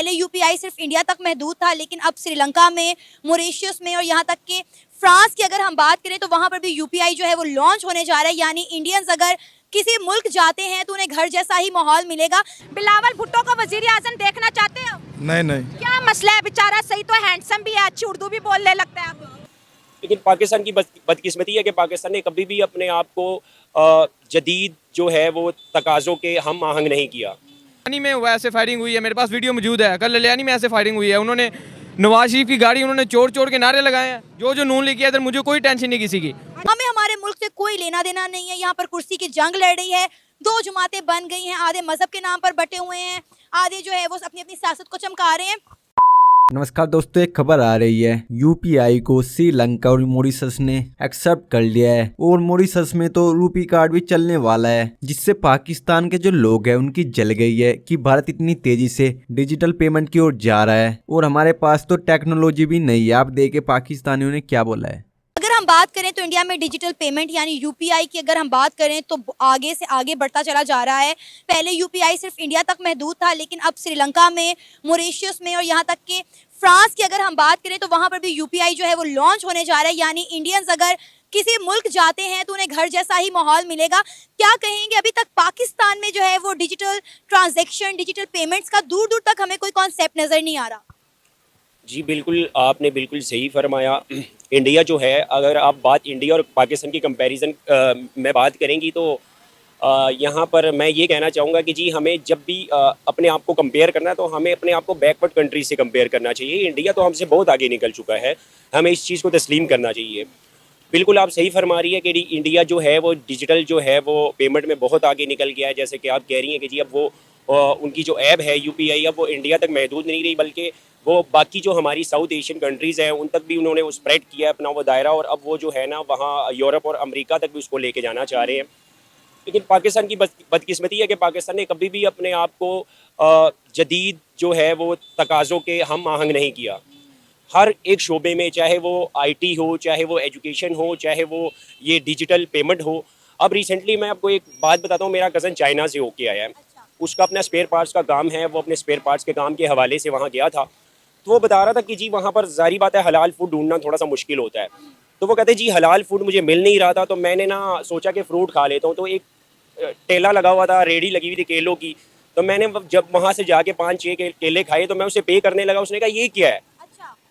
पहले यूपीआई सिर्फ इंडिया तक महदूद था, लेकिन अब श्रीलंका में, मॉरिशस में और यहाँ तक कि फ्रांस की अगर हम बात करें तो वहाँ पर भी यूपीआई जो है वो लॉन्च होने जा रहा है। यानी इंडियंस अगर किसी मुल्क जाते हैं तो उन्हें घर जैसा ही माहौल मिलेगा। बिलावल भुट्टो को वजीर आजम देखना चाहते हो? नहीं नहीं। क्या मसला है? बेचारा सही तो हैंडसम भी है, अच्छी उर्दू भी बोलने लगता है आपको। लेकिन पाकिस्तान की बदकिस्मती है कि पाकिस्तान ने कभी भी अपने आप को जदीद जो है वो तकाज़ों के हम आहंग नहीं किया। ललियानी में हुआ ऐसे फायरिंग हुई है, मेरे पास वीडियो मौजूद है। कल ललियानी में ऐसे फायरिंग हुई है, उन्होंने नवाज शरीफ की गाड़ी उन्होंने चोर चोर के नारे लगाए हैं। जो नून लेके इधर मुझे कोई टेंशन नहीं किसी की। हमें हमारे मुल्क से कोई लेना देना नहीं है। यहाँ पर कुर्सी की जंग लड़ रही है, दो जमातें बन गई हैं, आधे मजहब के नाम पर बटे हुए हैं, आधे जो है वो अपनी अपनी सियासत को चमका रहे हैं। नमस्कार दोस्तों, एक खबर आ रही है। यूपीआई को श्रीलंका और मॉरिशस ने एक्सेप्ट कर लिया है और मॉरिशस में तो रूपी कार्ड भी चलने वाला है, जिससे पाकिस्तान के जो लोग हैं उनकी जल गई है कि भारत इतनी तेजी से डिजिटल पेमेंट की ओर जा रहा है और हमारे पास तो टेक्नोलॉजी भी नहीं है। आप देखे पाकिस्तानियों ने क्या बोला है। अगर हम बात करें तो इंडिया में डिजिटल पेमेंट यानी यूपीआई की अगर हम बात करें तो आगे से आगे बढ़ता चला जा रहा है। पहले यूपीआई सिर्फ इंडिया तक महदूद था, लेकिन अब श्रीलंका में, मॉरिशस में और यहाँ तक कि फ्रांस की अगर हम बात करें तो वहाँ पर भी यूपीआई जो है वो लॉन्च होने जा रहा है। यानी इंडियंस अगर किसी मुल्क जाते हैं तो उन्हें घर जैसा ही माहौल मिलेगा। क्या कहेंगे, अभी तक पाकिस्तान में जो है वो डिजिटल ट्रांजेक्शन, डिजिटल पेमेंट्स का दूर दूर तक हमें कोई कॉन्सेप्ट नज़र नहीं आ रहा। जी बिल्कुल, आपने बिल्कुल सही फरमाया। इंडिया जो है, अगर आप बात इंडिया और पाकिस्तान की कंपैरिजन में बात करेंगी तो यहाँ पर मैं ये कहना चाहूँगा कि जी हमें जब भी अपने आप को कंपेयर करना है तो हमें अपने आप को बैकवर्ड कंट्री से कंपेयर करना चाहिए। इंडिया तो हमसे बहुत आगे निकल चुका है, हमें इस चीज़ को तस्लीम करना चाहिए। बिल्कुल आप सही फरमा रही है कि इंडिया जो है वो डिजिटल जो है वो पेमेंट में बहुत आगे निकल गया है। जैसे कि आप कह रही हैं कि जी अब वो उनकी जो ऐप है यूपीआई, अब वो इंडिया तक महदूद नहीं रही, बल्कि वो बाकी जो हमारी साउथ एशियन कंट्रीज़ हैं उन तक भी उन्होंने वो स्प्रेड किया है अपना वो दायरा, और अब वो जो है ना वहाँ यूरोप और अमेरिका तक भी उसको लेके जाना चाह रहे हैं। लेकिन पाकिस्तान की बदकिस्मती है कि पाकिस्तान ने कभी भी अपने आप को जदीद जो है वो तकाज़ों के हम आहंग नहीं किया। हर एक शोबे में, चाहे वो आईटी हो, चाहे वो एजुकेशन हो, चाहे वो ये डिजिटल पेमेंट हो। अब रिसेंटली मैं आपको एक बात बताता हूँ, मेरा कज़न चाइना से होके आया है। उसका अपना स्पेयर पार्ट्स का काम है, वो अपने स्पेयर पार्ट्स के काम के हवाले से वहाँ गया था। तो वो बता रहा था कि जी वहाँ पर ज़ाहिर बात है हलाल फूड ढूंढना थोड़ा सा मुश्किल होता है। तो वो कहते जी हलाल फूड मुझे मिल नहीं रहा था, तो मैंने ना सोचा कि फ़्रूट खा लेता हूँ। तो एक ठेला लगा हुआ था, रेडी लगी हुई थी केलों की। तो मैंने जब वहाँ से जाके 5-6 केले खाए तो मैं उसे पे करने लगा। उसने कहा ये क्या है,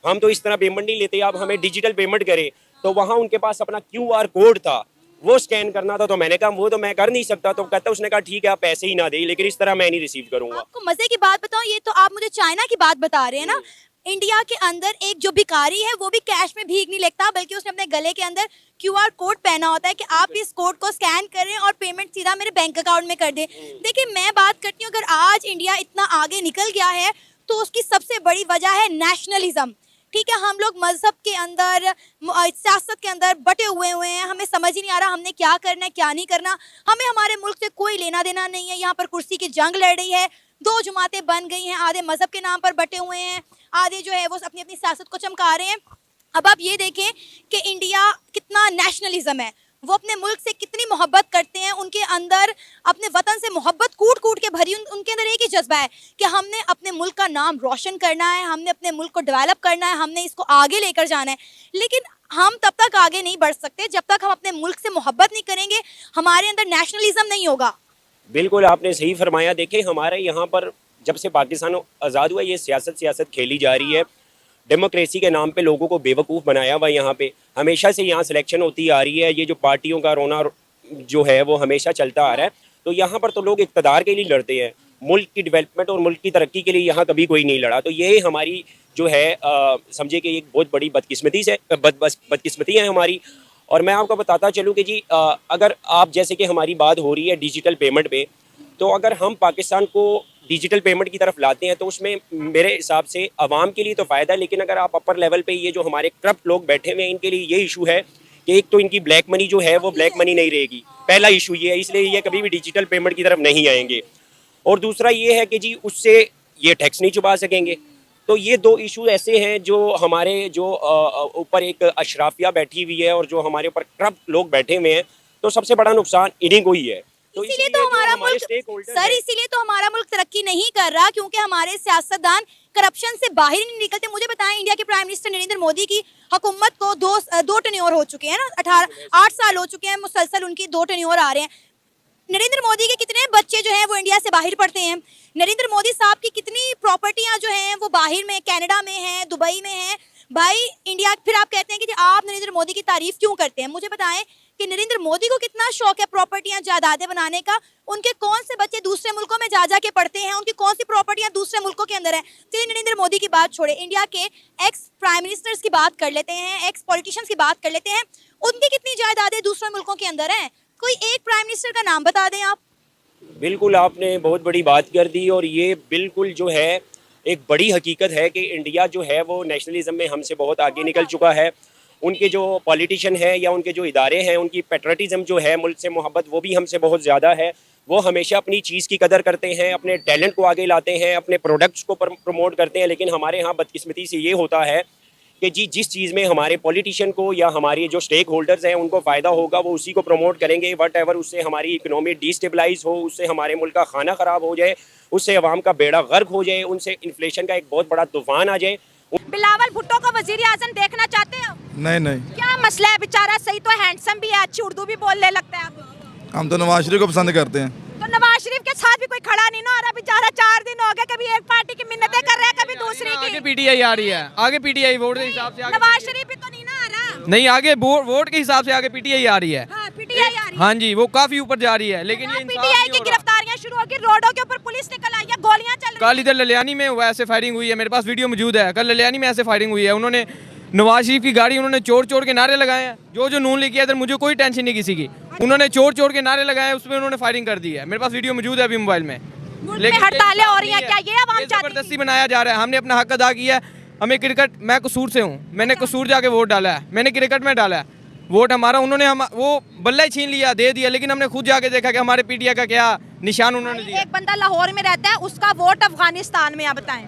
हम तो इस तरह पेमेंट नहीं लेते, आप हमें डिजिटल पेमेंट करें। तो वहाँ उनके पास अपना QR कोड था, वो स्कैन करना था। तो मैंने कहा वो तो मैं कर नहीं सकता। तो कहता उसने कहा ठीक है आप पैसे ही ना दें, लेकिन इस तरह मैं नहीं रिसीव करूँगा। आपको मजे की बात बताऊं, ये तो आप मुझे चाइना की बात बता रहे हैं ना। इंडिया के अंदर एक जो भिखारी है वो भी कैश में भीख नहीं लेता, बल्कि उसने अपने गले के अंदर QR कोड पहना होता है कि आप इस कोड को स्कैन करें और पेमेंट सीधा मेरे बैंक अकाउंट में कर दें। देखिए मैं बात करती हूँ, अगर आज इंडिया इतना आगे निकल गया है तो उसकी सबसे बड़ी वजह है नेशनलिज्म। ठीक है, हम लोग मजहब के अंदर, सियासत के अंदर बटे हुए हैं, हमें समझ ही नहीं आ रहा हमने क्या करना है क्या नहीं करना। हमें हमारे मुल्क से कोई लेना देना नहीं है। यहाँ पर कुर्सी की जंग लड़ रही है, दो जमातें बन गई हैं, आधे मजहब के नाम पर बटे हुए हैं, आधे जो है वो अपनी अपनी सियासत को चमका रहे हैं। अब आप ये देखें कि इंडिया कितना नेशनलिज्म है, वो अपने मुल्क से कितनी मोहब्बत करते हैं, उनके अंदर अपने वतन से मोहब्बत कूट कूट के भरी। उनके अंदर एक ही जज्बा है कि हमने अपने मुल्क का नाम रोशन करना है, हमने अपने मुल्क को डेवलप करना है, हमने इसको आगे लेकर जाना है। लेकिन हम तब तक आगे नहीं बढ़ सकते जब तक हम अपने मुल्क से मोहब्बत नहीं करेंगे, हमारे अंदर नेशनलिज्म नहीं होगा। बिल्कुल आपने सही फरमाया। देखें हमारे यहाँ पर जब से पाकिस्तान आज़ाद हुआ ये सियासत खेली जा रही है। डेमोक्रेसी के नाम पे लोगों को बेवकूफ़ बनाया हुआ यहाँ पे। हमेशा से यहाँ सिलेक्शन होती आ रही है, ये जो पार्टियों का रोना जो है वो हमेशा चलता आ रहा है। तो यहाँ पर तो लोग इक़्तिदार के लिए लड़ते हैं, मुल्क की डेवलपमेंट और मुल्क की तरक्की के लिए यहाँ कभी कोई नहीं लड़ा। तो ये हमारी जो है समझे कि एक बहुत बड़ी बदकिस्मती है हमारी। और मैं आपको बताता चलूँ कि जी अगर आप जैसे कि हमारी बात हो रही है डिजिटल पेमेंट पे, तो अगर हम पाकिस्तान को डिजिटल पेमेंट की तरफ लाते हैं तो उसमें मेरे हिसाब से आवाम के लिए तो फ़ायदा है। लेकिन अगर आप अपर लेवल पे ये जो हमारे करप्ट लोग बैठे हुए हैं इनके लिए ये इशू है कि एक तो इनकी ब्लैक मनी जो है वो ब्लैक मनी नहीं रहेगी, पहला इशू ये है, इसलिए ये कभी भी डिजिटल पेमेंट की तरफ नहीं आएंगे। और दूसरा ये है कि जी उससे ये टैक्स नहीं चुका सकेंगे। तो ये दो इशू ऐसे हैं जो हमारे जो ऊपर एक अशराफिया बैठी हुई है और जो हमारे ऊपर करप्ट लोग बैठे हुए हैं, तो सबसे बड़ा नुकसान इन्हीं को ही है। तो इसीलिए तो हमारा मुल्क stakeholders सर हैं। इसीलिए तो हमारा मुल्क तरक्की नहीं कर रहा, क्योंकि हमारे सियासतदान करप्शन से बाहर ही नहीं निकलते। मुझे बताएं, इंडिया के प्राइम मिनिस्टर नरेंद्र मोदी की हुकूमत को दो टेन्योर हो चुके हैं ना, 8 साल हो चुके हैं मुसलसल उनकी 2 टेन्योर आ रहे हैं। नरेंद्र मोदी के कितने बच्चे जो हैं वो इंडिया से बाहर पढ़ते हैं। नरेंद्र मोदी साहब की कितनी प्रॉपर्टियां जो हैं वो बाहर में, कनाडा में हैं, दुबई में हैं। भाई इंडिया, फिर आप कहते हैं कि जी आप नरेंद्र मोदी की तारीफ क्यों करते हैं? मुझे बताएं कि नरेंद्र मोदी को कितना शौक है प्रॉपर्टियां, जायदादें बनाने का। उनके कौन से बच्चे दूसरे मुल्कों में जा के पढ़ते हैं? उनकी कौन सी प्रॉपर्टियां दूसरे मुल्कों के अंदर है? चलिए नरेंद्र मोदी की बात छोड़े, इंडिया के एक्स प्राइम मिनिस्टर्स की बात कर लेते हैं, एक्स पॉलिटिशियंस की बात कर लेते हैं। उनकी कितनी जायदादें दूसरे मुल्कों के अंदर हैं? कोई एक प्राइम मिनिस्टर का नाम बता दें आप। बिल्कुल आपने बहुत बड़ी बात कर दी, और ये बिल्कुल जो है एक बड़ी हकीकत है कि इंडिया जो है वो नेशनलिज्म में हमसे बहुत आगे निकल चुका है। उनके जो पॉलिटिशियन हैं या उनके जो इदारे हैं, उनकी पेट्रियटिज्म जो है, मुल्क से मोहब्बत, वो भी हमसे बहुत ज़्यादा है। वो हमेशा अपनी चीज़ की कदर करते हैं, अपने टैलेंट को आगे लाते हैं, अपने प्रोडक्ट्स को प्रमोट करते हैं। लेकिन हमारे यहाँ बदकिस्मती से ये होता है कि जी जिस चीज़ में हमारे पॉलिटिशियन को या हमारे जो स्टेक होल्डर्स हैं उनको फ़ायदा होगा वो उसी को प्रमोट करेंगे। वट एवर उससे हमारी इकनॉमी डिस्टेबलाइज हो, उससे हमारे मुल्क का खाना ख़राब हो जाए, उससे अवाम का बेड़ा गर्क हो जाए, उनसे इन्फ्लेशन का एक बहुत बड़ा तूफान आ जाए। बिलावल भुट्टो को वजीर आजम देखना चाहते हैं? नहीं नहीं, क्या मसला है? बेचारा सही तो हैंडसम भी है, अच्छी उर्दू भी बोलने लगता है। हम तो नवाज शरीफ को पसंद करते हैं। तो नवाज शरीफ के साथ भी कोई खड़ा नहीं ना हो रहा। बेचारा 4 दिन हो गए, कभी एक पार्टी की मिन्नतें कर रहा है, कभी दूसरी आगे की। पीटीआई आ रही है, आगे पीटीआई वोट के हिसाब से आगे नवाज शरीफ भी तो नहीं ना आ रहा। नहीं, आगे वोट के हिसाब से आगे पीटीआई आ रही है। हाँ, पीटीआई आ रही है। हाँ जी, वो काफी ऊपर जा रही है, लेकिन ये इंसाफ पीटीआई नहीं की हो रहा। गिरफ्तारियां शुरू होगी, रोडों के ऊपर पुलिस निकल आई है, गोलियां चल रही कल इधर ललियानी में हुआ, ऐसे फायरिंग हुई है, मेरे पास वीडियो मौजूद है। कल ललियानी में ऐसे फायरिंग हुई है, उन्होंने नवाज शरीफ की गाड़ी उन्होंने चोर के नारे लगाए हैं। जो नून लेके आया, इधर मुझे कोई टेंशन नहीं किसी की। उन्होंने चोर के नारे लगाए हैं, उसमें उन्होंने फायरिंग कर दी है। मेरे पास वीडियो मौजूद है अभी मोबाइल में। लेकिन हड़तालें हो रही हैं, क्या ये आवाम चाहती जबरदस्ती बनाया जा रहा है? हमने अपना हक अदा किया है। हमें क्रिकेट, मैं कसूर से हूँ, मैंने कसूर जाके वोट डाला है, मैंने क्रिकेट में डाला है वोट हमारा। उन्होंने वो बल्ला ही छीन लिया, दे दिया, लेकिन हमने खुद जाके देखा कि हमारे पीटीआई का क्या निशान उन्होंने दिया। एक बंदा लाहौर में रहता है, उसका वोट अफगानिस्तान में, आप बताएं।